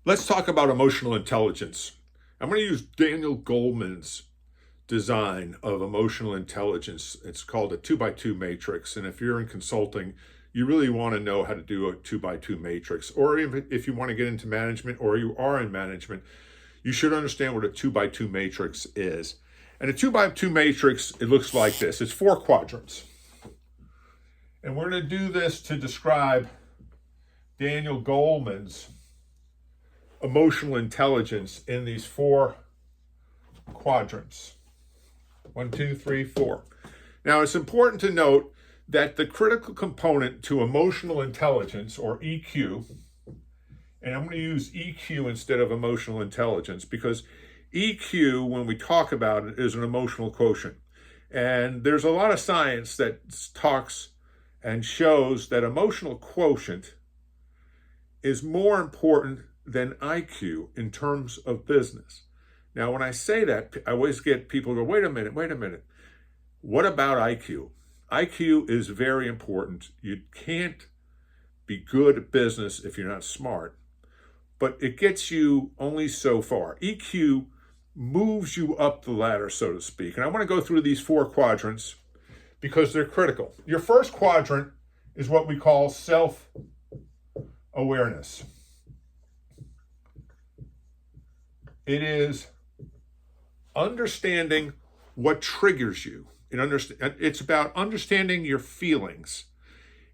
Let's talk about emotional intelligence. I'm going to use Daniel Goleman's design of emotional intelligence. It's called a 2x2 matrix. And if you're in consulting, you really want to know how to do a 2x2 matrix. Or if you want to get into management or you are in management, you should understand what a 2x2 matrix is. And a 2x2 matrix, it looks like this. It's 4 quadrants. And we're going to do this to describe Daniel Goleman's emotional intelligence in these 4 quadrants. 1, 2, 3, 4. Now, it's important to note that the critical component to emotional intelligence, or EQ, and I'm going to use EQ instead of emotional intelligence because EQ, when we talk about it, is an emotional quotient. And there's a lot of science that talks and shows that emotional quotient is more important than IQ in terms of business. Now, when I say that, I always get people go, wait a minute. What about IQ? IQ is very important. You can't be good at business if you're not smart, but it gets you only so far. EQ moves you up the ladder, so to speak. And I want to go through these 4 quadrants because they're critical. Your first quadrant is what we call self-awareness. It is understanding what triggers you. It's about understanding your feelings.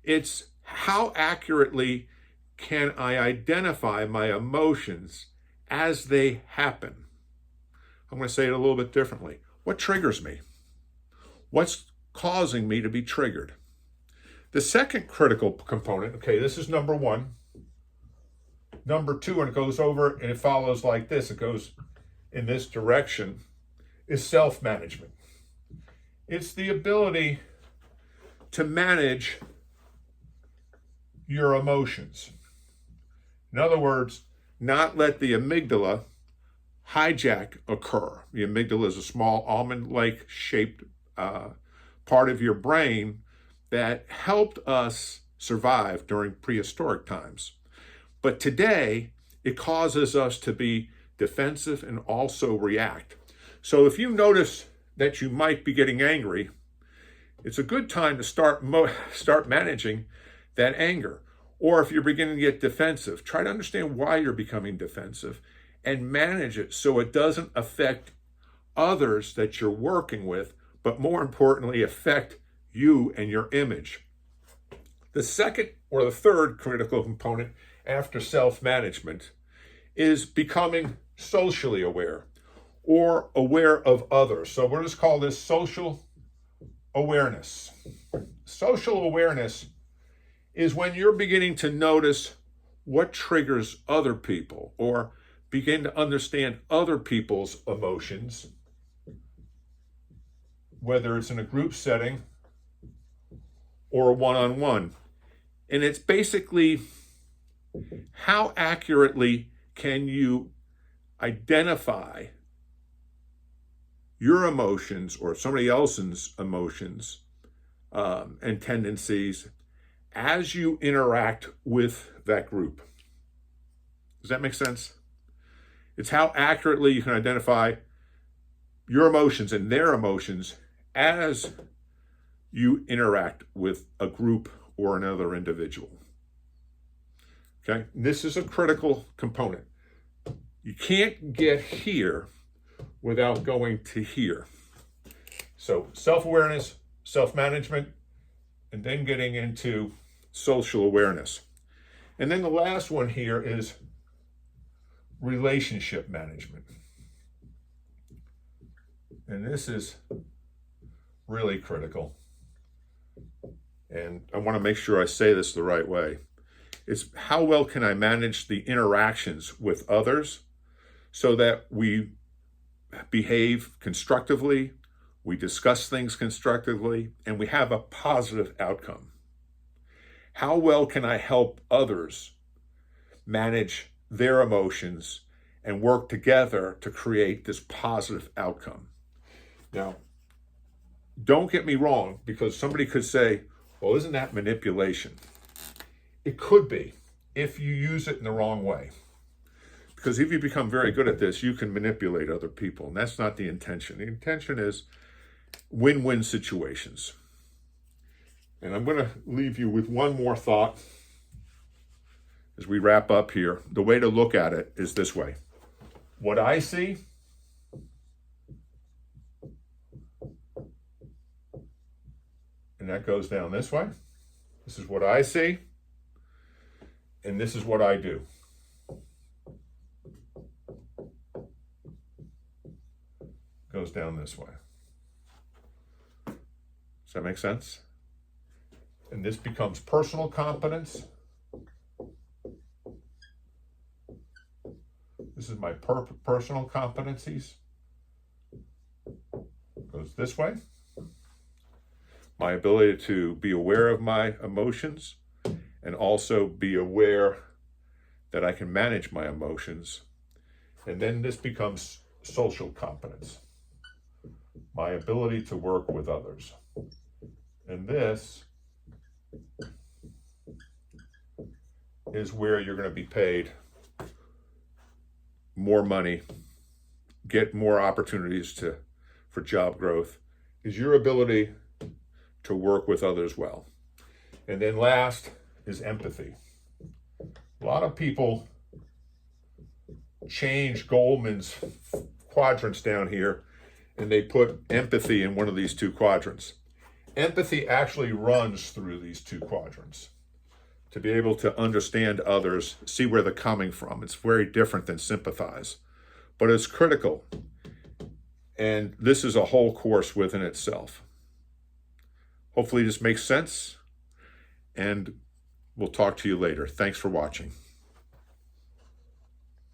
It's how accurately can I identify my emotions as they happen. I'm going to say it a little bit differently. What triggers me? What's causing me to be triggered? The second critical component, okay, this is number 1. Number 2, and it goes over and it follows like this. It goes in this direction, is self-management. It's the ability to manage your emotions. In other words, not let the amygdala hijack occur. The amygdala is a small almond-like shaped part of your brain that helped us survive during prehistoric times. But today, it causes us to be defensive and also react. So if you notice that you might be getting angry, it's a good time to start managing that anger. Or if you're beginning to get defensive, try to understand why you're becoming defensive and manage it so it doesn't affect others that you're working with, but more importantly, affect you and your image. The second or the third critical component after self-management is becoming socially aware or aware of others. So we'll just call this social awareness. Social awareness is when you're beginning to notice what triggers other people or begin to understand other people's emotions, whether it's in a group setting or a one-on-one. And it's basically how accurately can you identify your emotions or somebody else's emotions and tendencies as you interact with that group. Does that make sense? It's how accurately you can identify your emotions and their emotions as you interact with a group or another individual. Okay, this is a critical component. You can't get here without going to here. So self-awareness, self-management, and then getting into social awareness. And then the last one here is relationship management. And this is really critical. And I want to make sure I say this the right way. It's how well can I manage the interactions with others so that we behave constructively, we discuss things constructively, and we have a positive outcome. How well can I help others manage their emotions and work together to create this positive outcome? Now, don't get me wrong, because somebody could say, well, isn't that manipulation? It could be if you use it in the wrong way. Because if you become very good at this, you can manipulate other people. And that's not the intention. The intention is win-win situations. And I'm going to leave you with one more thought as we wrap up here. The way to look at it is this way. What I see and that goes down this way. This is what I see, and this is what I do. Goes down this way. Does that make sense? And this becomes personal competence. This is my personal competencies. Goes this way. My ability to be aware of my emotions and also be aware that I can manage my emotions. And then this becomes social competence. My ability to work with others. And this is where you're going to be paid more money, get more opportunities for job growth, is your ability to work with others well. And then last is empathy. A lot of people change Goleman's quadrants down here and they put empathy in one of these two quadrants. Empathy actually runs through these two quadrants to be able to understand others, see where they're coming from. It's very different than sympathize, but it's critical. And this is a whole course within itself. Hopefully this makes sense, and we'll talk to you later. Thanks for watching.